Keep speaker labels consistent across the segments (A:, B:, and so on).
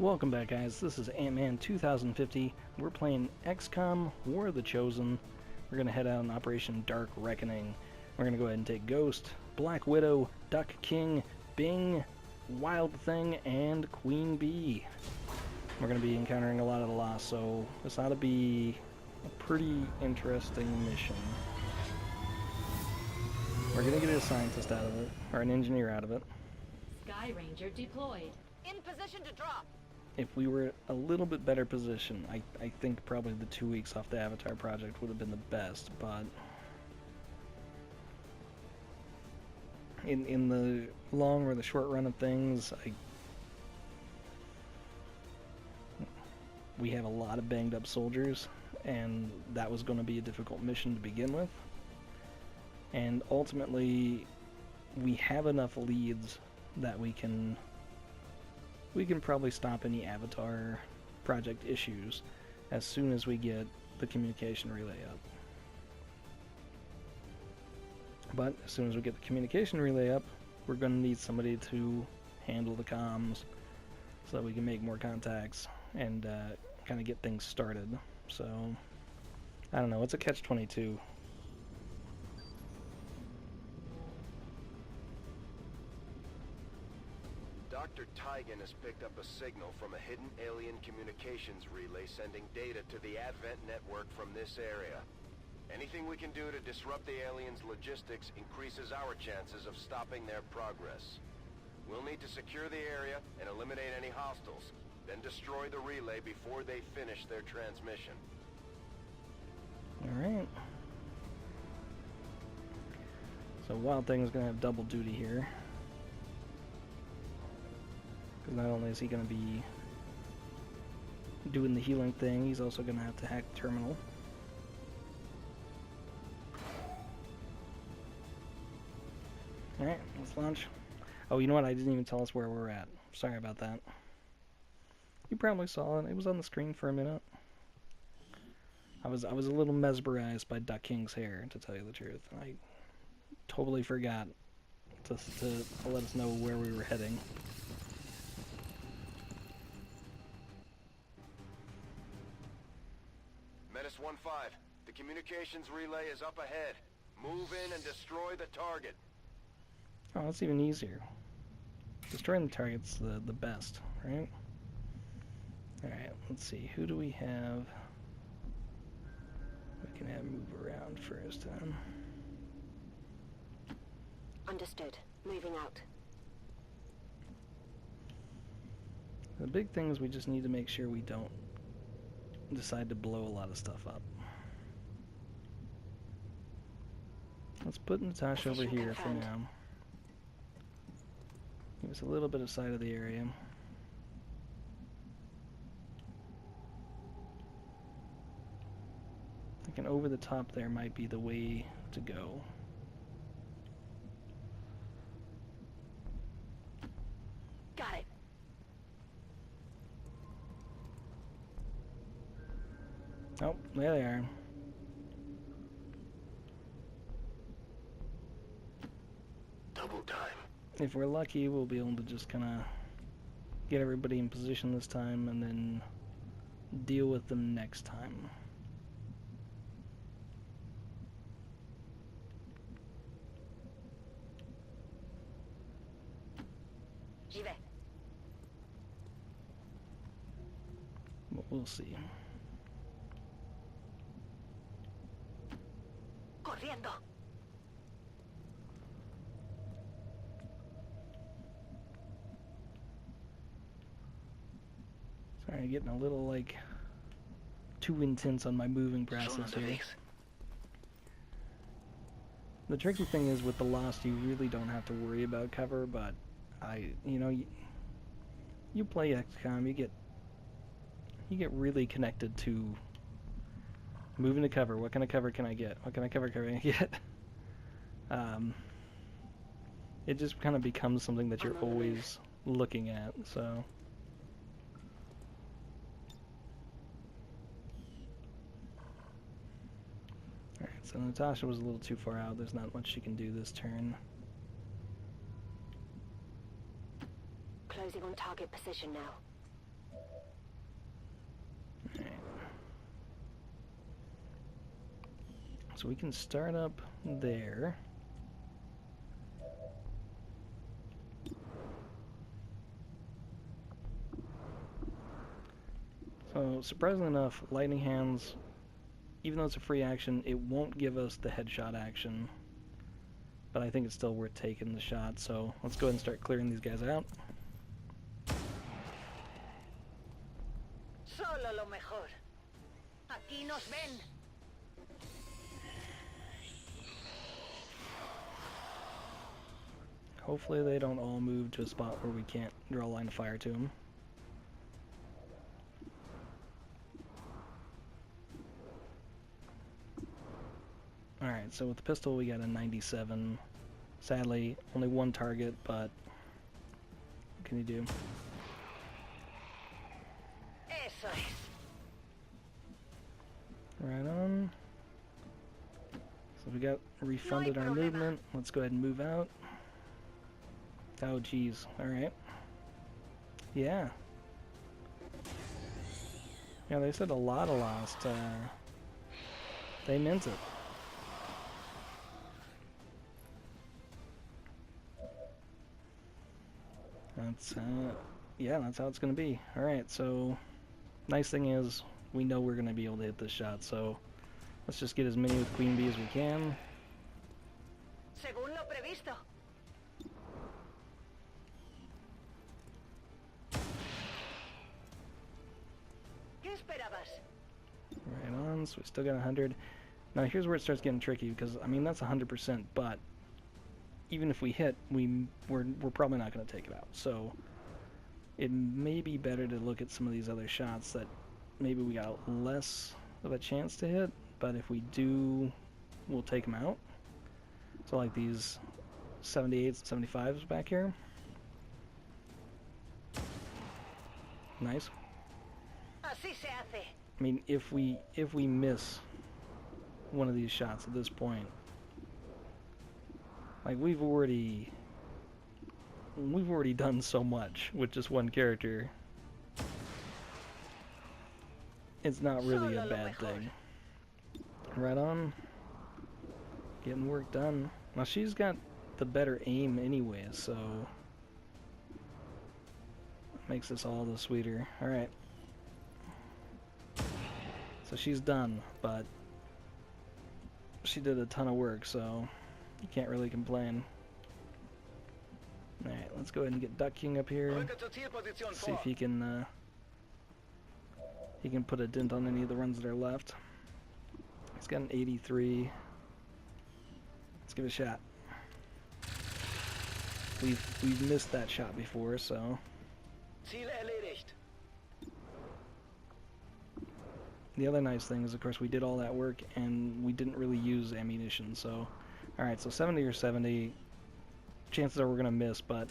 A: Welcome back, guys. This is Ant-Man 2050. We're playing XCOM War of the Chosen. We're going to head out on Operation Dark Reckoning. We're going to go ahead and take Ghost, Black Widow, Duck King, Bing, Wild Thing, and Queen Bee. We're going to be encountering a lot of the lost, so this ought to be a pretty interesting mission. We're going to get a scientist out of it, or an engineer out of it.
B: Sky Ranger deployed.
C: In position to drop.
A: If we were a little bit better positioned, I think probably the 2 weeks off the Avatar project would have been the best, but in the long or the short run of things, we have a lot of banged up soldiers, and that was going to be a difficult mission to begin with. And ultimately, we have enough leads that we can probably stop any Avatar project issues as soon as we get the communication relay up. But as soon as we get the communication relay up, we're going to need somebody to handle the comms so that we can make more contacts and kind of get things started. So, I don't know, it's a catch-22.
D: Dr. Tygan has picked up a signal from a hidden alien communications relay sending data to the Advent network from this area. Anything we can do to disrupt the aliens' logistics increases our chances of stopping their progress. We'll need to secure the area and eliminate any hostiles, then destroy the relay before they finish their transmission.
A: Alright. So Wild Thing's gonna have double duty here. Because not only is he going to be doing the healing thing, he's also going to have to hack the terminal. Alright, let's launch. Oh, you know what? I didn't even tell us where we're at. Sorry about that. You probably saw it. It was on the screen for a minute. I was a little mesmerized by Duck King's hair, to tell you the truth. I totally forgot to let us know where we were heading.
D: Menace 1-5, the communications relay is up ahead. Move in and destroy the target.
A: Oh, that's even easier. Destroying the target's the best, right? Alright, let's see. Who do we have? We can have move around first, huh?
C: Understood. Moving out.
A: The big thing is we just need to make sure we don't decide to blow a lot of stuff up. Let's put Natasha over here for now. Give us a little bit of sight of the area. Thinking over the top there might be the way to go.
C: Got it.
A: Oh, there they are.
D: Double time.
A: If we're lucky, we'll be able to just kind of get everybody in position this time and then deal with them next time.
C: J'y vais.
A: But we'll see.
C: Corriendo.
A: Sorry, getting a little, like, too intense on my moving process here. The tricky thing is with the Lost, you really don't have to worry about cover, but you play XCOM, you get really connected to moving to cover. What kind of cover can I get? What kind of cover can I get? It just kind of becomes something that you're always looking at, so. Alright, so Natasha was a little too far out. There's not much she can do this turn.
C: Closing on target position now.
A: So we can start up there. So, surprisingly enough, Lightning Hands, even though it's a free action, it won't give us the headshot action. But I think it's still worth taking the shot, so let's go ahead and start clearing these guys out.
C: Solo lo mejor. Aquí nos ven.
A: Hopefully they don't all move to a spot where we can't draw a line of fire to them. Alright, so with the pistol we got a 97. Sadly, only one target, but what can you do?
C: Eso es.
A: Right on. So we got refunded our movement. Let's go ahead and move out. Oh, geez. Alright. Yeah. Yeah, they said a lot of lost. They meant it. That's, yeah, that's how it's gonna be. Alright, so, nice thing is, we know we're gonna be able to hit this shot, so let's just get as many with Queen Bee as we can.
C: Según lo previsto. ¿Qué esperabas?
A: Right on, so we still got 100. Now here's where it starts getting tricky, because, I mean, that's 100%, but even if we hit, we're probably not going to take it out. So it may be better to look at some of these other shots that maybe we got less of a chance to hit, but if we do, we'll take them out. So like these 78s and 75s back here. Nice.
C: Así se hace.
A: I mean, if we miss one of these shots at this point, like we've already done so much with just one character. It's not really a bad thing. Right on. Getting work done. Now she's got the better aim anyway, so makes this all the sweeter. Alright. So she's done, but she did a ton of work, so you can't really complain. Alright, let's go ahead and get Duck King up here. See if he can put a dent on any of the runs that are left. He's got an 83. Let's give it a shot. We've missed that shot before, so. The other nice thing is, of course, we did all that work and we didn't really use ammunition, so. Alright, so 70 or 70. Chances are we're going to miss, but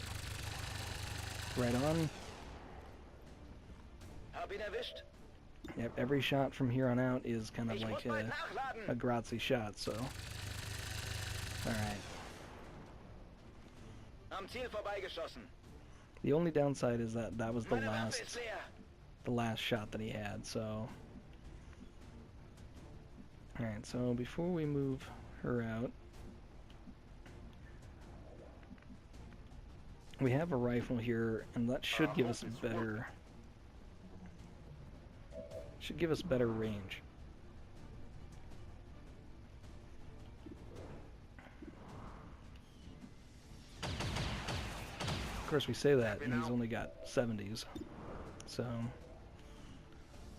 A: right on. Yep, every shot from here on out is kind of like a grazie shot, so. Alright. The only downside is that that was the last shot that he had, so. Alright, so before we move her out, we have a rifle here, and that should give us better range. Of course we say that, and he's only got 70s, so.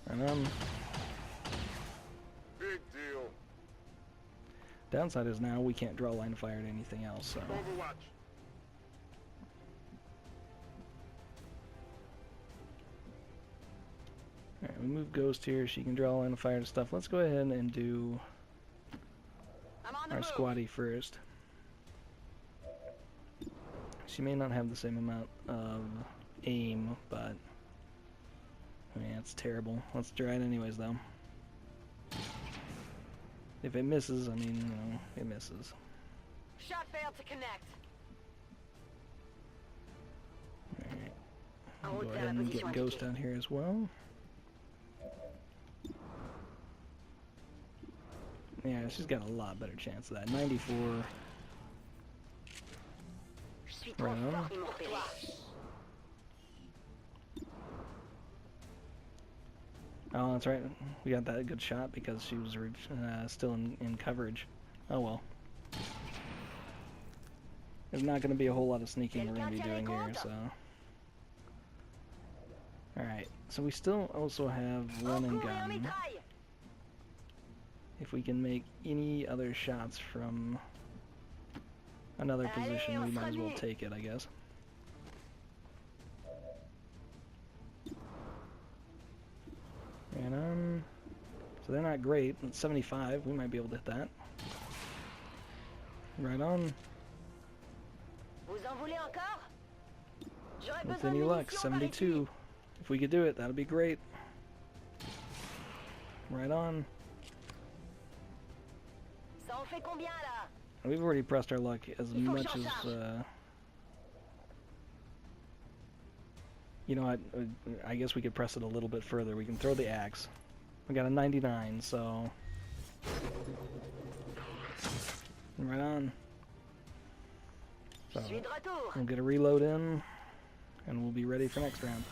A: And
D: Big deal.
A: downside is now we can't draw line of fire to anything else, so.
D: Overwatch.
A: Alright, we move Ghost here, she can draw line of fire to stuff. Let's go ahead and do our squatty first. She may not have the same amount of aim, but I mean, it's terrible. Let's try it anyways, though. If it misses, I mean, you know, it misses.
C: Shot failed to connect.
A: Alright. I'll go ahead and get Ghost down here as well. Yeah, she's got a lot better chance of that. 94.
C: Je suis trop
A: Right on.
C: fort pour toi.
A: Oh, that's right. We got that good shot because she was still in coverage. Oh well. There's not going to be a whole lot of sneaking we're going to be doing here, so... Alright, so we still also have run and
C: Encours et en
A: gun.
C: mitraille.
A: If we can make any other shots from another position, we might as well take it, I guess. And so they're not great. It's 75. We might be able to hit that. Right on.
C: Vous en voulez encore? J'aurais
A: With
C: besoin
A: any
C: de
A: luck,
C: munitions par
A: 72. If we could do it, that'd be great. Right on.
C: ici. Ça en fait combien là?
A: We've already pressed our luck as
C: Il faut que
A: much
C: j'en
A: as,
C: charge.
A: you know, I guess we could press it a little bit further. We can throw the axe. We got a 99, so... Right on. So,
C: Je suis de retour.
A: we'll get a reload in, and we'll be ready for next round.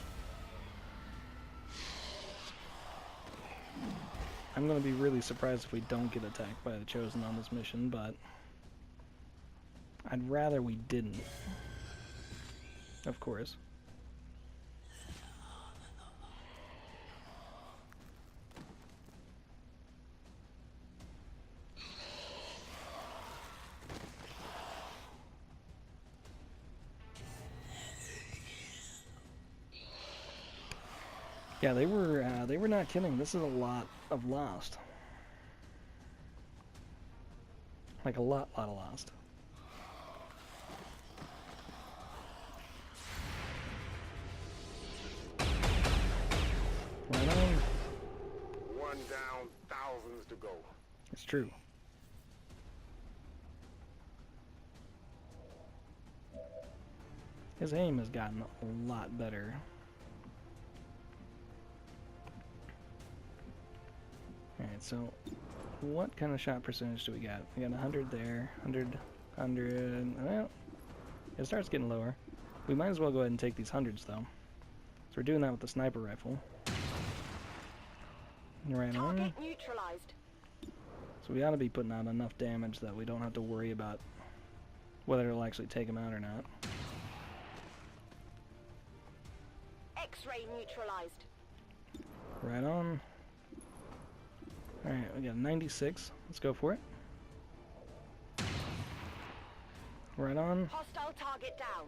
A: I'm going to be really surprised if we don't get attacked by the Chosen on this mission, but I'd rather we didn't. Of course. Yeah, they were not kidding. This is a lot of Lost. Like a lot of Lost. Right on.
E: One down, thousands to go.
A: It's true. His aim has gotten a lot better. Alright, so what kind of shot percentage do we got? We got 100 there, 100, well, it starts getting lower. We might as well go ahead and take these hundreds though. So we're doing that with the sniper rifle. Right on.
C: Target neutralized.
A: So we ought to be putting out enough damage that we don't have to worry about whether it'll actually take him out or not.
C: X-ray neutralized.
A: Right on. Alright, we got a 96. Let's go for it. Right on.
C: Hostile target down.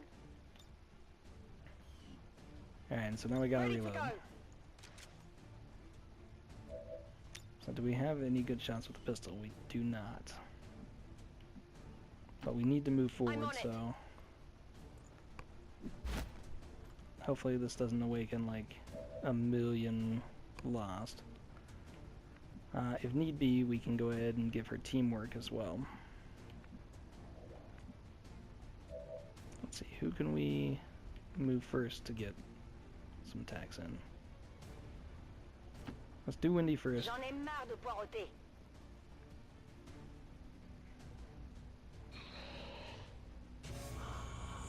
A: Alright, so now we gotta
C: Ready to
A: reload.
C: go.
A: So do we have any good shots with the pistol? We do not. But we need to move forward,
C: on it.
A: so... Hopefully this doesn't awaken like a million Lost. If need be, we can go ahead and give her teamwork as well. Let's see, who can we move first to get some attacks in? Let's do Wendy first.
C: J'en ai marre de poireauter.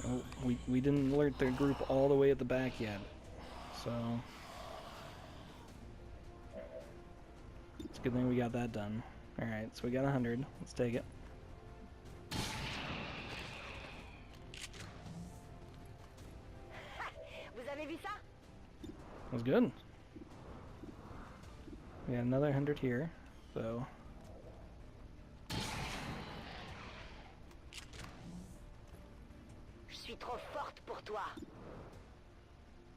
A: Oh, we didn't alert the group all the way at the back yet, so it's a good thing we got that done. Alright, so we got 100. Let's take it.
C: Vous avez vu ça?
A: That was good. We got another 100 here, so...
C: Je suis trop forte pour toi.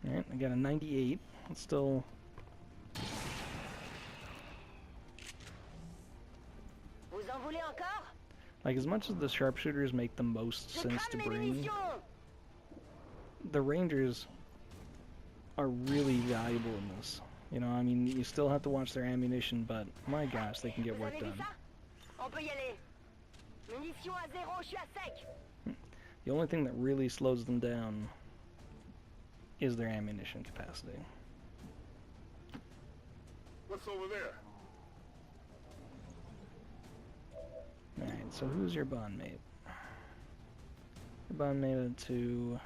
A: Alright, I got a 98. It's still...
C: Vous en voulez encore?
A: Like, as much as the sharpshooters make the most
C: Je
A: sense to
C: crame mes
A: bring,
C: munitions.
A: the rangers are really valuable in this. You know, I mean, you still have to watch their ammunition, but my gosh, they can get
C: Vous
A: work
C: avez vu
A: done.
C: ça? On peut y aller. Munitions à zéro, je suis à sec.
A: The only thing that really slows them down is their ammunition capacity.
E: What's over there?
A: Alright, so who's your bond mate? Your bond mate to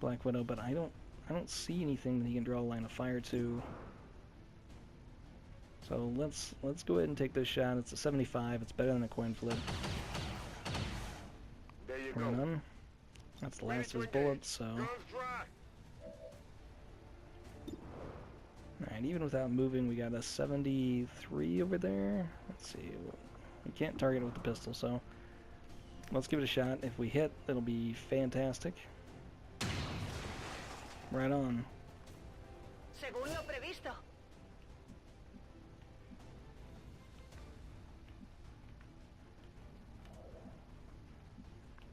A: Black Widow, but I don't see anything that he can draw a line of fire to. So let's go ahead and take this shot. It's a 75. It's better than a coin flip.
E: There you
A: Right
E: go.
A: on. That's the last of his
E: Ready to
A: bullets, so...
E: Guns dry.
A: Alright, even without moving, we got a 73 over there. Let's see. We can't target it with the pistol, so... Let's give it a shot. If we hit, it'll be fantastic. Right on.
C: Según lo previsto.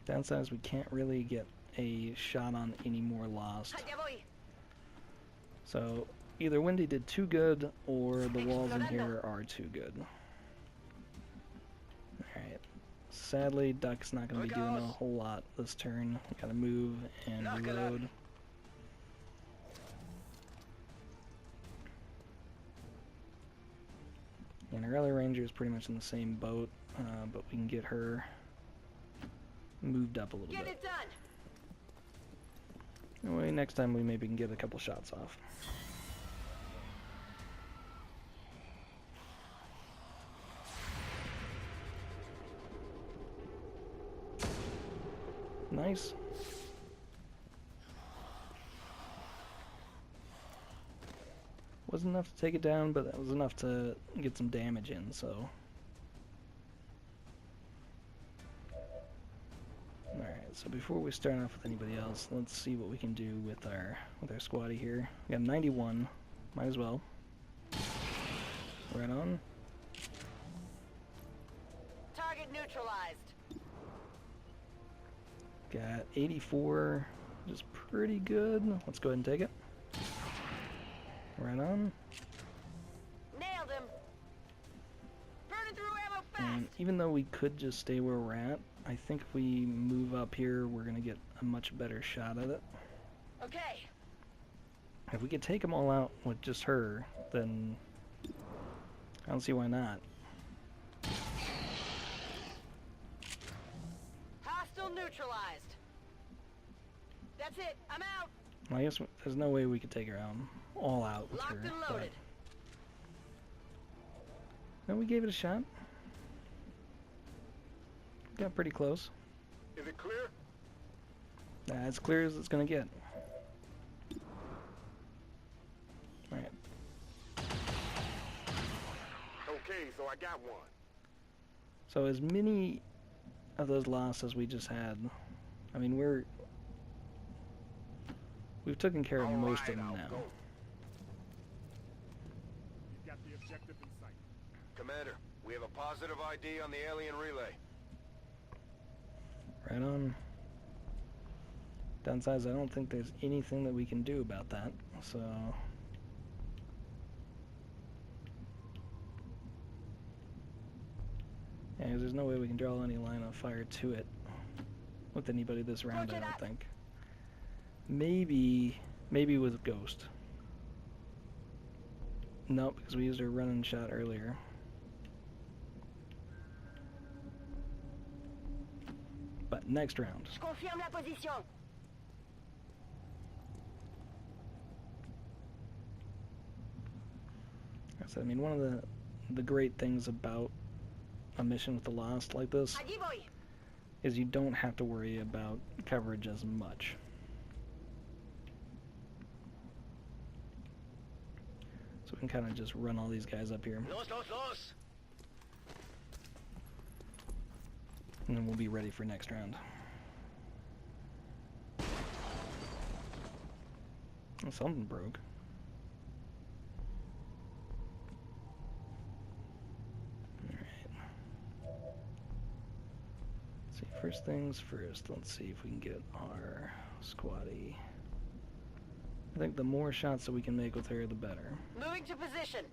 A: Downside is we can't really get a shot on any more Lost.
C: Allá voy.
A: So either Wendy did too good or the walls in here are too good. Alright. Sadly, Duck's not going to be doing a whole lot this turn. We gotta move and reload. And our other ranger is pretty much in the same boat, but we can get her moved up a little
C: Get
A: bit.
C: it done.
A: Anyway, next time we maybe can get a couple shots off. Nice. Wasn't enough to take it down, but that was enough to get some damage in, so... Alright, so before we start off with anybody else, let's see what we can do with our squatty here. We got 91, might as well. Right on.
C: Target neutralized.
A: Got 84, which is pretty good. Let's go ahead and take it. Right on.
C: Nailed him. Burning through ammo fast.
A: And even though we could just stay where we're at, I think if we move up here, we're going to get a much better shot at it.
C: Okay.
A: If we could take them all out with just her, then I don't see why not.
C: Hostile neutralized. That's it. I'm out.
A: Well, I guess there's no way we could take her out, all out with
C: Locked
A: her.
C: and
A: But
C: loaded.
A: no, we gave it a shot. Got pretty close.
E: Is it clear?
A: As clear as it's going to get. Alright.
E: Okay, so I got one.
A: So as many of those lost as we just had, I mean, we've taken care of most of them
E: I'll
A: now.
E: go. You've got the objective in sight.
D: Commander, we have a positive ID on the alien relay.
A: Right on. Downside is I don't think there's anything that we can do about that, so... Yeah, 'cause there's no way we can draw any line of fire to it with anybody this round, I don't think. Maybe with Ghost. Nope, because we used our running shot earlier. But next round.
C: Je confirme la position.
A: So, I mean, one of the great things about a mission with the Lost like this
C: Allí voy.
A: is you don't have to worry about coverage as much. So we can kind of just run all these guys up here.
D: Los!
A: And then we'll be ready for next round. Oh, something broke. See, first things first, let's see if we can get our squatty. I think the more shots that we can make with her, the better.
C: Moving to position.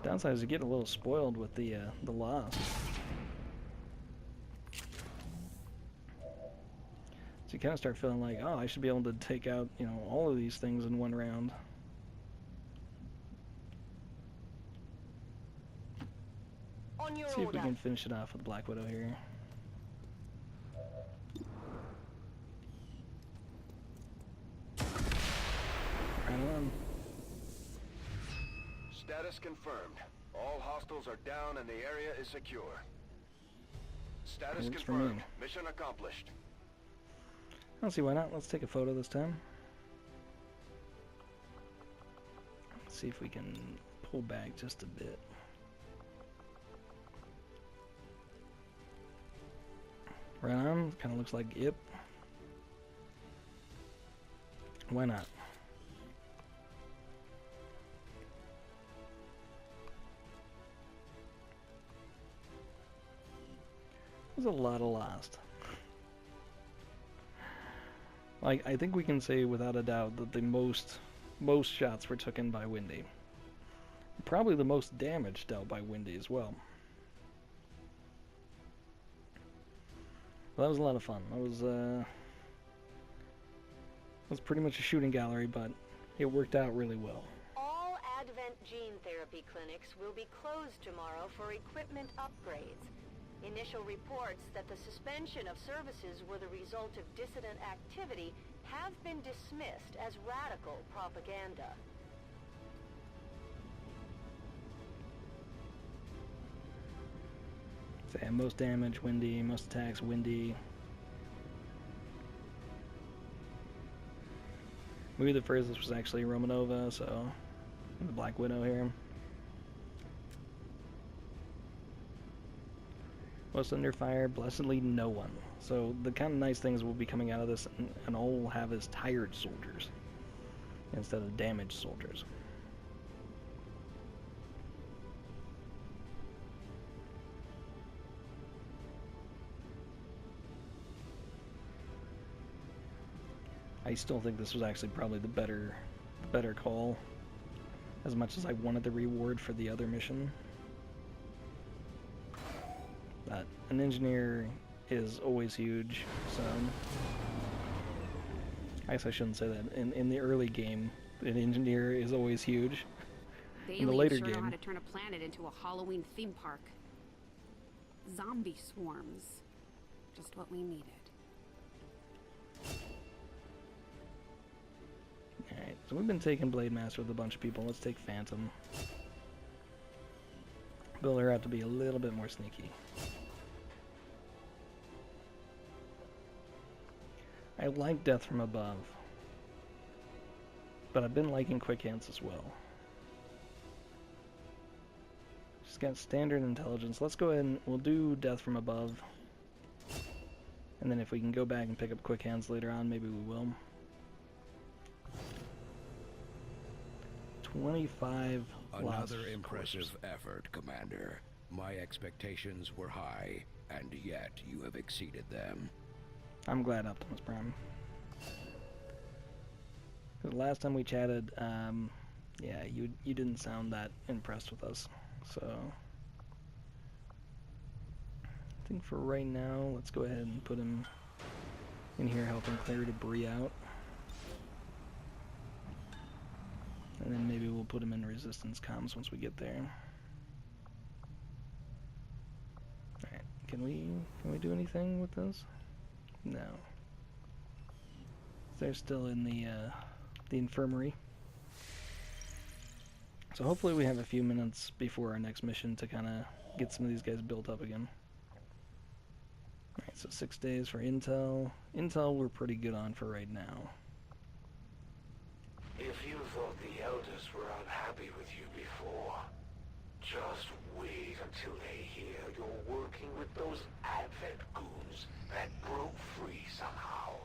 A: Downside is you get a little spoiled with the Lost. So you kind of start feeling like, oh, I should be able to take out, you know, all of these things in one round. See if we
C: order.
A: can finish it off with Black Widow here. Right on.
D: Status confirmed. All hostiles are down and the area is secure. Status
A: Works for me.
D: confirmed. Mission accomplished.
A: I don't see why not. Let's take a photo this time. Let's see if we can pull back just a bit. Right on. Kind of looks like Ip. Why not? There's a lot of Lost. Like, I think we can say without a doubt that the most shots were taken by Wendy. Probably the most damage dealt by Wendy as well. Well, that was a lot of fun. That was pretty much a shooting gallery, but it worked out really well.
C: All Advent gene therapy clinics will be closed tomorrow for equipment upgrades. Initial reports that the suspension of services were the result of dissident activity have been dismissed as radical propaganda.
A: So yeah, most damage, Wendy. Most attacks, Wendy. We the first, this was actually Romanova, so the Black Widow here. Most under fire, blessedly no one. So the kind of nice things will be coming out of this, and all we'll have is tired soldiers instead of damaged soldiers. I still think this was actually probably the better call, as much as I wanted the reward for the other mission. But an engineer is always huge, so I guess I shouldn't say that. In the early game, an engineer is always huge. In the later
F: sure
A: game,
F: know how to turn a planet into a Halloween theme park. Zombie swarms. Just what we needed.
A: alright, so we've been taking Blade Master with a bunch of people. Let's take Phantom. Build her out to be a little bit more sneaky. I like Death from Above, but I've been liking Quick Hands as well. She's got standard intelligence. Let's go ahead and we'll do Death from Above. And then if we can go back and pick up Quick Hands later on, maybe we will. 25 lost.
G: Another impressive effort, Commander. My expectations were high, and yet you have exceeded them.
A: I'm glad, Optimus Prime. The last time we chatted, yeah, you didn't sound that impressed with us. So I think for right now, let's go ahead and put him in here helping clear debris out. And then maybe we'll put him in resistance comms once we get there. Alright, can we do anything with this? No. They're still in the infirmary. So hopefully we have a few minutes before our next mission to kind of get some of these guys built up again. Alright, so 6 days for Intel. Intel we're pretty good on for right now.
E: If you thought the elders were unhappy with you before, just wait until they hear you're working with those Advent goons that broke free somehow.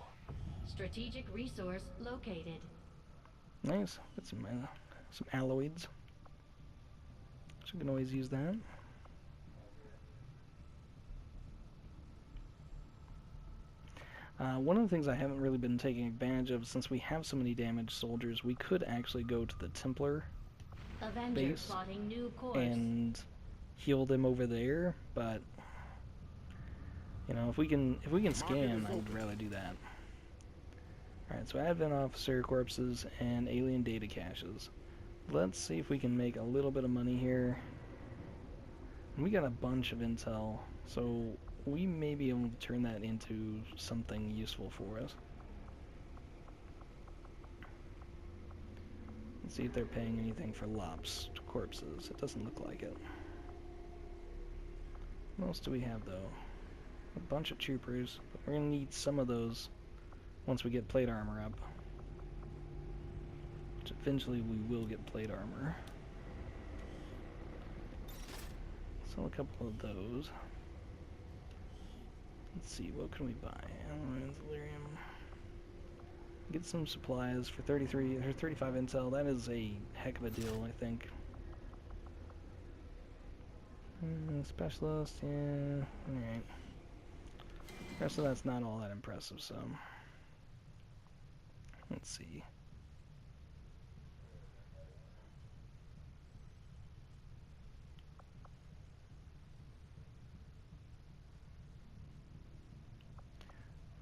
B: Strategic resource located.
A: Nice. Got some alloids. So we can always use that. One of the things I haven't really been taking advantage of, since we have so many damaged soldiers, we could actually go to the Templar
B: Avenger
A: base
B: plotting new course.
A: and heal them over there, but you know, if we can scan, I'd rather do that. Alright, so Advent Officer corpses and alien data caches. Let's see if we can make a little bit of money here. And we got a bunch of intel, so we may be able to turn that into something useful for us. Let's see if they're paying anything for lops corpses. It doesn't look like it. What else do we have, though? A bunch of troopers, but we're going to need some of those once we get plate armor up. Which eventually we will get plate armor. Sell a couple of those. Let's see, what can we buy? Delirium. Get some supplies for 33 or 35 intel. That is a heck of a deal, I think. Specialist, yeah. Alright. The rest of that's not all that impressive, so. Let's see.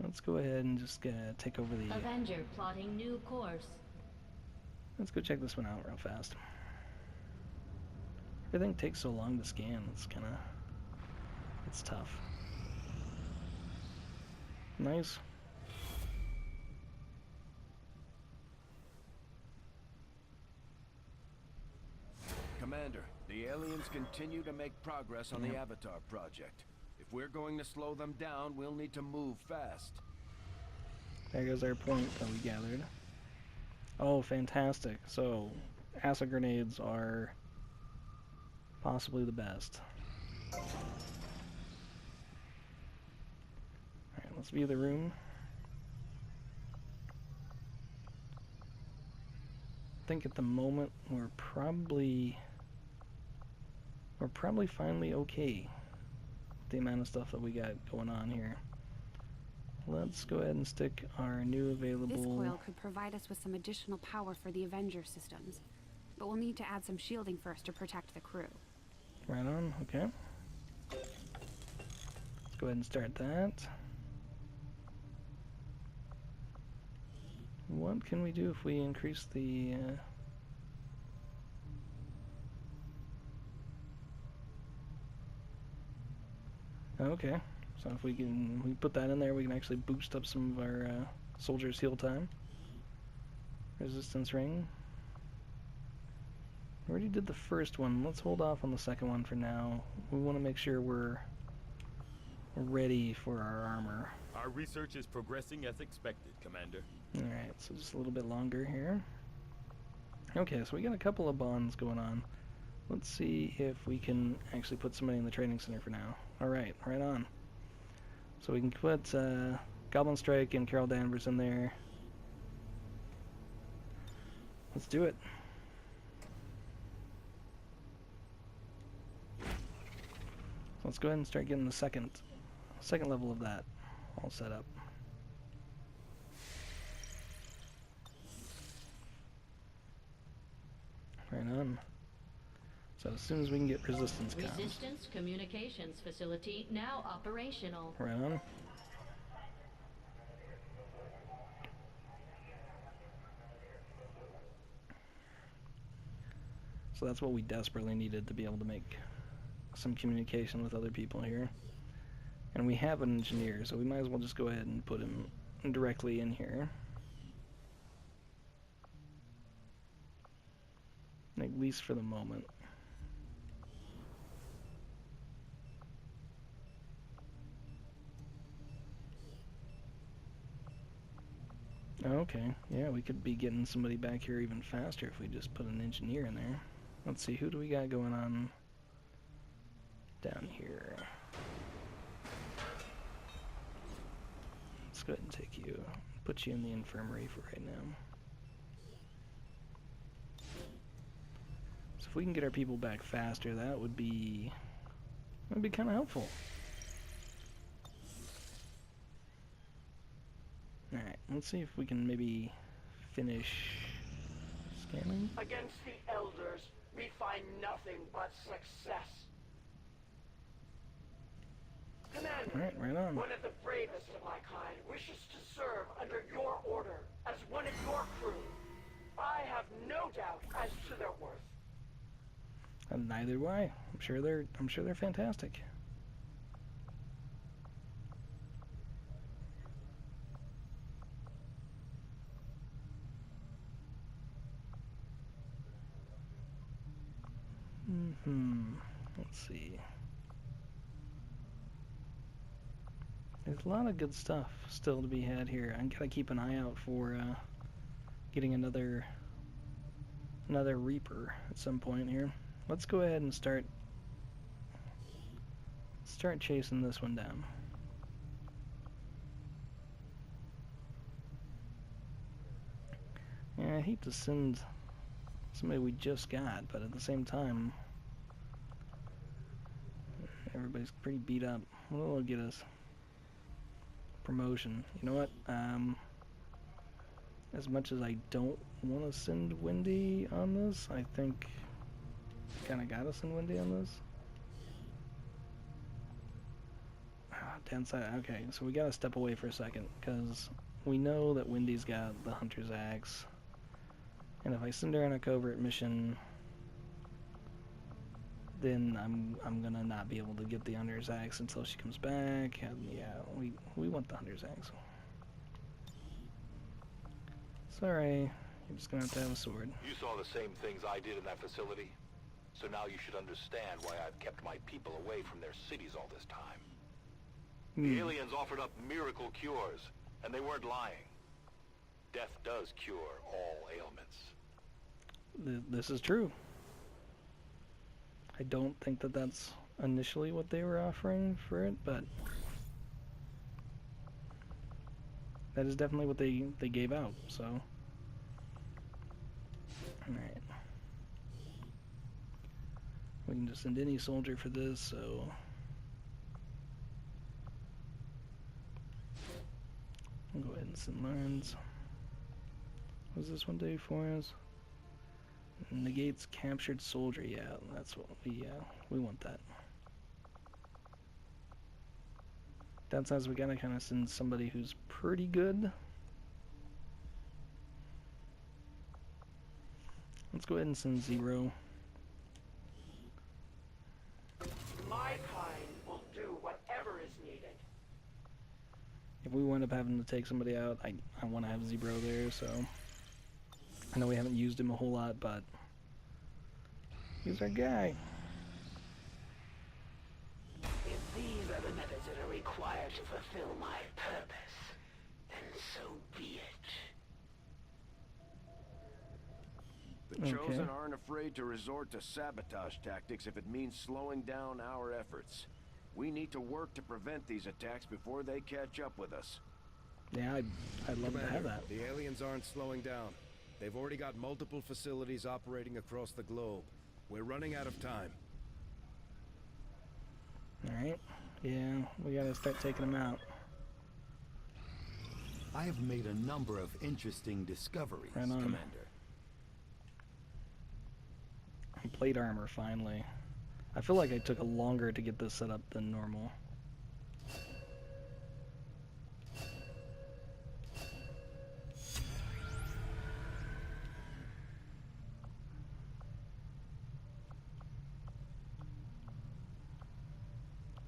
A: Let's go ahead and just take over the...
B: Avenger plotting new course.
A: Let's go check this one out real fast. Everything takes so long to scan, it's kinda... it's tough. Nice.
G: Commander, the aliens continue to make progress on the Avatar project. If we're going to slow them down, we'll need to move fast.
A: There goes our point that we gathered. Oh, fantastic. So, acid grenades are possibly the best. Alright, let's view the room. I think at the moment we're probably finally okay with the amount of stuff that we got going on here. Let's go ahead and stick our new available...
F: This coil could provide us with some additional power for the Avenger systems, but we'll need to add some shielding first to protect the crew.
A: Right on, okay. Let's go ahead and start that. What can we do if we increase the... Okay, so if we put that in there, we can actually boost up some of our soldiers' heal time. Resistance ring. We already did the first one. Let's hold off on the second one for now. We want to make sure we're ready for our armor.
H: Our research is progressing as expected, Commander.
A: Alright, so just a little bit longer here. Okay, so we got a couple of bonds going on. Let's see if we can actually put somebody in the training center for now. Alright, right on. So we can put Goblin Strike and Carol Danvers in there. Let's do it. So let's go ahead and start getting the second level of that all set up. Right on. So as soon as we can get resistance comms.
B: Resistance communications facility now operational.
A: Right on. So that's what we desperately needed to be able to make some communication with other people here. And we have an engineer, so we might as well just go ahead and put him directly in here. At least for the moment. Okay, yeah, we could be getting somebody back here even faster if we just put an engineer in there. Let's see, who do we got going on down here? Let's go ahead and take you, put you in the infirmary for right now. So if we can get our people back faster, that would be kind of helpful. Alright, let's see if we can maybe finish scanning.
E: Against the Elders, we find nothing but success. Commander,
A: Alright, right on.
E: one of the bravest of my kind wishes to serve under your order as one of your crew. I have no doubt as to their worth.
A: And neither do I. I'm sure they're fantastic. Let's see. There's a lot of good stuff still to be had here. I gotta keep an eye out for getting another Reaper at some point here. Let's go ahead and start chasing this one down. Yeah, I hate to send somebody we just got, but at the same time, everybody's pretty beat up. What will get us? Promotion. You know what? As much as I don't want to send Wendy on this, I think kind of gotta send Wendy on this. Downside. Okay, so we gotta step away for a second because we know that Wendy's got the Hunter's Axe, and if I send her on a covert mission, then I'm gonna not be able to get the Hunter's Axe until she comes back. And yeah, we want the Hunter's Axe. Sorry, you're just gonna have to have a sword.
E: You saw the same things I did in that facility, so now you should understand why I've kept my people away from their cities all this time. The aliens offered up miracle cures, and they weren't lying. Death does cure all ailments.
A: This is true. I don't think that that's initially what they were offering for it, but that is definitely what they gave out, so. Alright. We can just send any soldier for this, so. I'll go ahead and send lines. What does this one do for us? Negates captured soldier. Yeah, that's what we want that. Downsides, we gotta kind of send somebody who's pretty good. Let's go ahead and send 0.
E: My kind will do whatever is needed.
A: If we wind up having to take somebody out, I want to have 0 there, so. I know we haven't used him a whole lot, but he's our guy.
E: If these are the methods that are required to fulfill my purpose, then so be it.
G: The Chosen aren't afraid to resort to sabotage tactics if it means slowing down our efforts. We need to work to prevent these attacks before they catch up with us.
A: Yeah, I'd love to have that.
G: The aliens aren't slowing down. They've already got multiple facilities operating across the globe. We're running out of time.
A: Alright. Yeah, we gotta start taking them out.
I: I have made a number of interesting discoveries,
A: Right on.
I: Commander.
A: Plate armor, finally. I feel like I took longer to get this set up than normal.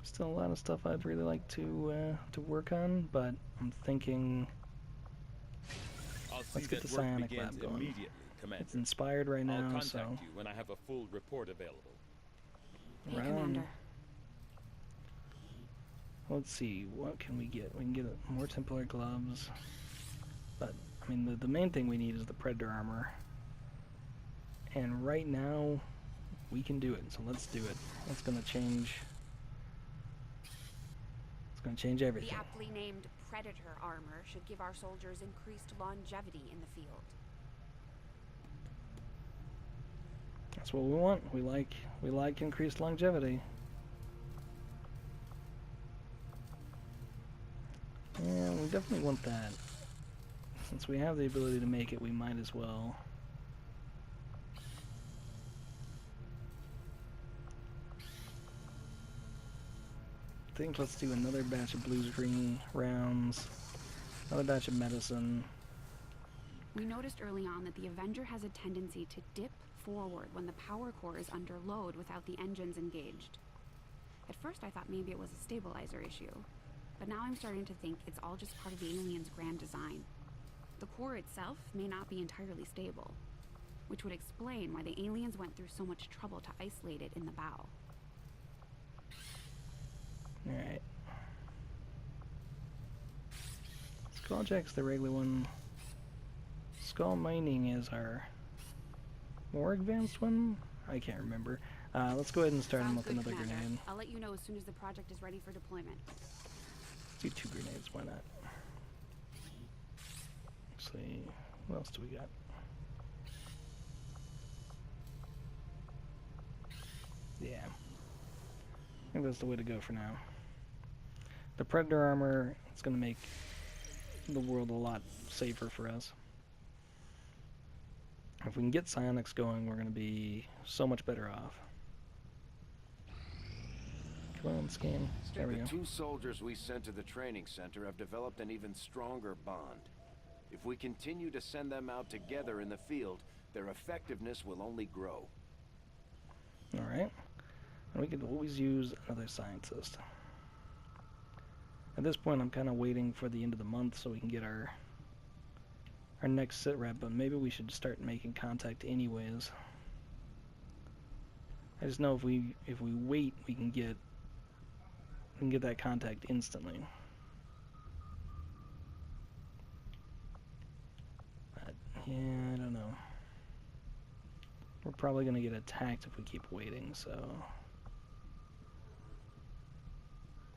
A: Still a lot of stuff I'd really like to work on, but I'm thinking let's get the psionic lab going.
H: Immediately, Commander.
A: It's inspired right now,
H: I'll contact
A: so
H: you when I have a full report available.
F: Hey,
A: Right on.
F: Commander.
A: Let's see, what can we get? We can get more Templar gloves, but I mean the main thing we need is the Predator armor, and right now we can do it. So let's do it. That's gonna change. It's gonna change everything.
F: The aptly named Predator armor should give our soldiers increased longevity in the field.
A: That's what we want. We like increased longevity. Yeah, we definitely want that. Since we have the ability to make it, we might as well. I think let's do another batch of blue-green rounds, another batch of medicine.
F: We noticed early on that the Avenger has a tendency to dip forward when the power core is under load without the engines engaged. At first I thought maybe it was a stabilizer issue, but now I'm starting to think it's all just part of the alien's grand design. The core itself may not be entirely stable, which would explain why the aliens went through so much trouble to isolate it in the bow.
A: Alright. Skulljack's the regular one. Skull mining is our more advanced one? I can't remember. Let's go ahead and start him
F: Sounds
A: with
F: good,
A: another
F: Commander.
A: grenade.
F: I'll let you know as soon as the project is ready for deployment.
A: Let's do 2 grenades, why not? Actually, what else do we got? Yeah. I think that's the way to go for now. The Predator armor is going to make the world a lot safer for us. If we can get psionics going, we're going to be so much better off. Come on, scan. There we go.
G: The 2 soldiers we sent to the training center have developed an even stronger bond. If we continue to send them out together in the field, their effectiveness will only grow.
A: Alright. And we could always use another scientist. At this point, I'm kind of waiting for the end of the month so we can get our next sit rep, but maybe we should start making contact anyways. I just know if we wait, we can get that contact instantly. But yeah, I don't know. We're probably gonna get attacked if we keep waiting, so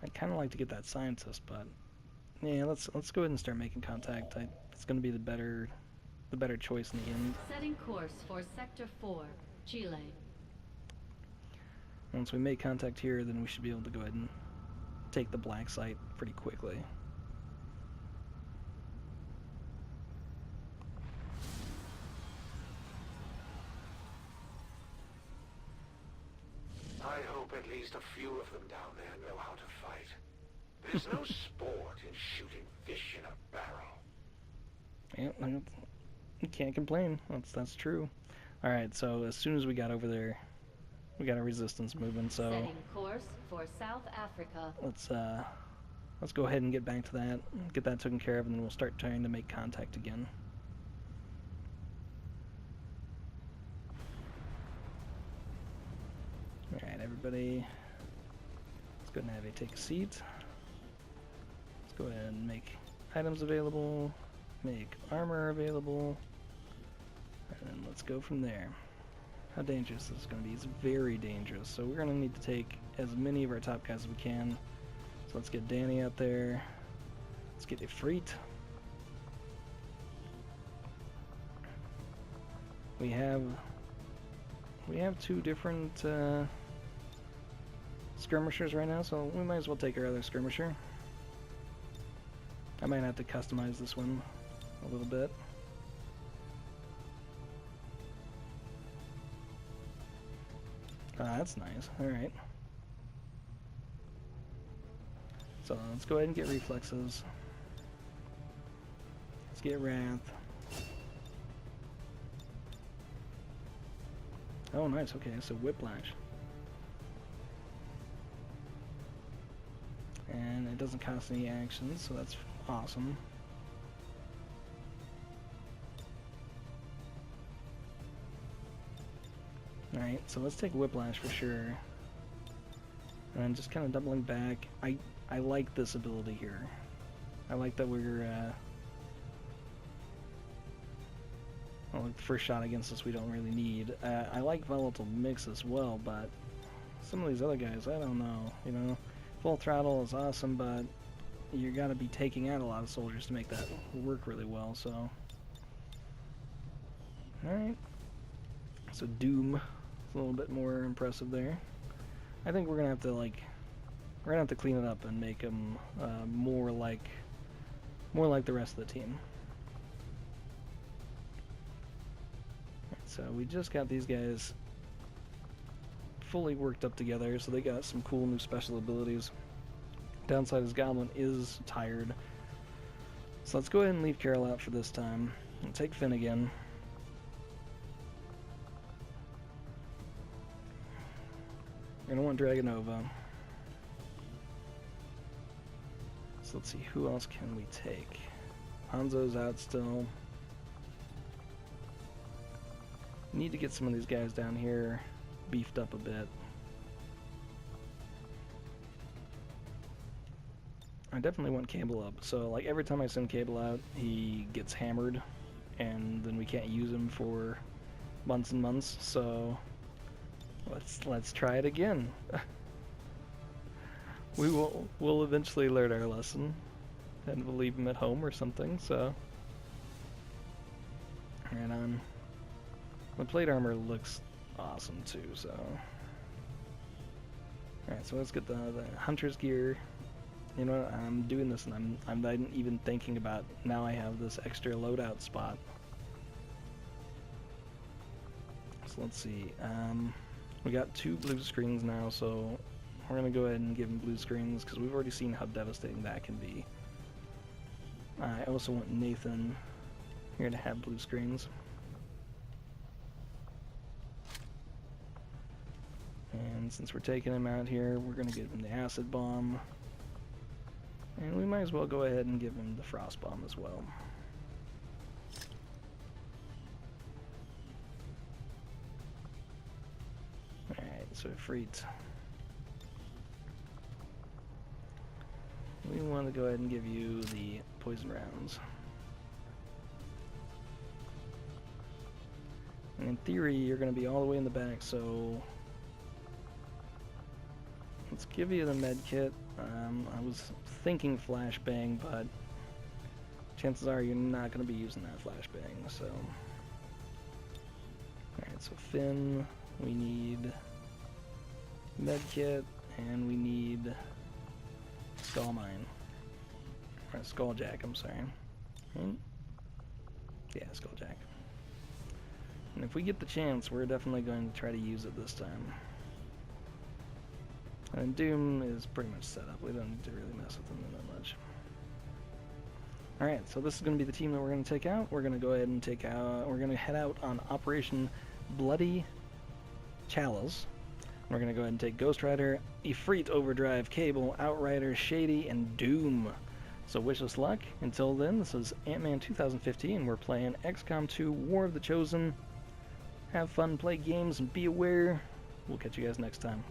A: I'd kind of like to get that scientist, but yeah, let's go ahead and start making contact. It's gonna be the better choice in the end.
B: Setting course for Sector 4, Chile.
A: Once we make contact here, then we should be able to go ahead and take the black site pretty quickly.
E: I hope at least a few of them down there know how to fight. There's no sport in shooting fish in a barrel.
A: Yeah, you can't complain. That's true. Alright, so as soon as we got over there, we got a resistance movement, so
B: Setting course for South Africa.
A: let's go ahead and get back to that, get that taken care of, and then we'll start trying to make contact again. Alright, everybody, let's go ahead and have you take a seat. Let's go ahead and make items available, make armor available, and then let's go from there. How dangerous this is going to be? It's very dangerous, so we're going to need to take as many of our top guys as we can. So let's get Danny out there. Let's get Ifrit. We have 2 different skirmishers right now, so we might as well take our other skirmisher. I might have to customize this one a little bit. That's nice. Alright. So let's go ahead and get reflexes. Let's get Wrath. Oh, nice. Okay, so Whiplash. And it doesn't cost any actions, so that's awesome. Alright, so let's take Whiplash for sure. And then just kind of doubling back. I like this ability here. I like that we're, well, the first shot against us we don't really need. I like Volatile Mix as well, but some of these other guys, I don't know, you know. Full Throttle is awesome, but you gotta be taking out a lot of soldiers to make that work really well, so. Alright. So Doom is a little bit more impressive there. I think we're gonna have to clean it up and make them more like the rest of the team. So we just got these guys fully worked up together, so they got some cool new special abilities. Downside is Goblin is tired. So let's go ahead and leave Carol out for this time. And take Finn again. We're gonna want Dragonova. So let's see, who else can we take? Hanzo's out still. Need to get some of these guys down here beefed up a bit. I definitely want Cable up, so like every time I send Cable out, he gets hammered, and then we can't use him for months and months, so let's try it again. We'll eventually learn our lesson, and we'll leave him at home or something, so. Right on. The plate armor looks awesome too, so. Alright, so let's get the hunter's gear. You know what, I'm doing this and I'm not even thinking about, now I have this extra loadout spot. So let's see, we got 2 blue screens now, so we're gonna go ahead and give him blue screens, because we've already seen how devastating that can be. I also want Nathan here to have blue screens. And since we're taking him out here, we're gonna give him the acid bomb. And we might as well go ahead and give him the frost bomb as well. Alright, so Freet. We want to go ahead and give you the poison rounds. And in theory, you're going to be all the way in the back, so let's give you the med kit. I was thinking flashbang, but chances are you're not going to be using that flashbang, so. Alright, so Finn, we need med kit, and we need Skull Mine. Or Skulljack, I'm sorry. Right? Yeah, Skulljack. And if we get the chance, we're definitely going to try to use it this time. And Doom is pretty much set up. We don't need to really mess with them that much. Alright, so this is going to be the team that we're going to take out. We're going to go ahead and we're going to head out on Operation Bloody Chalice. We're going to go ahead and take Ghost Rider, Ifrit, Overdrive, Cable, Outrider, Shady, and Doom. So wish us luck. Until then, this is Ant-Man 2015. We're playing XCOM 2 War of the Chosen. Have fun, play games, and be aware. We'll catch you guys next time.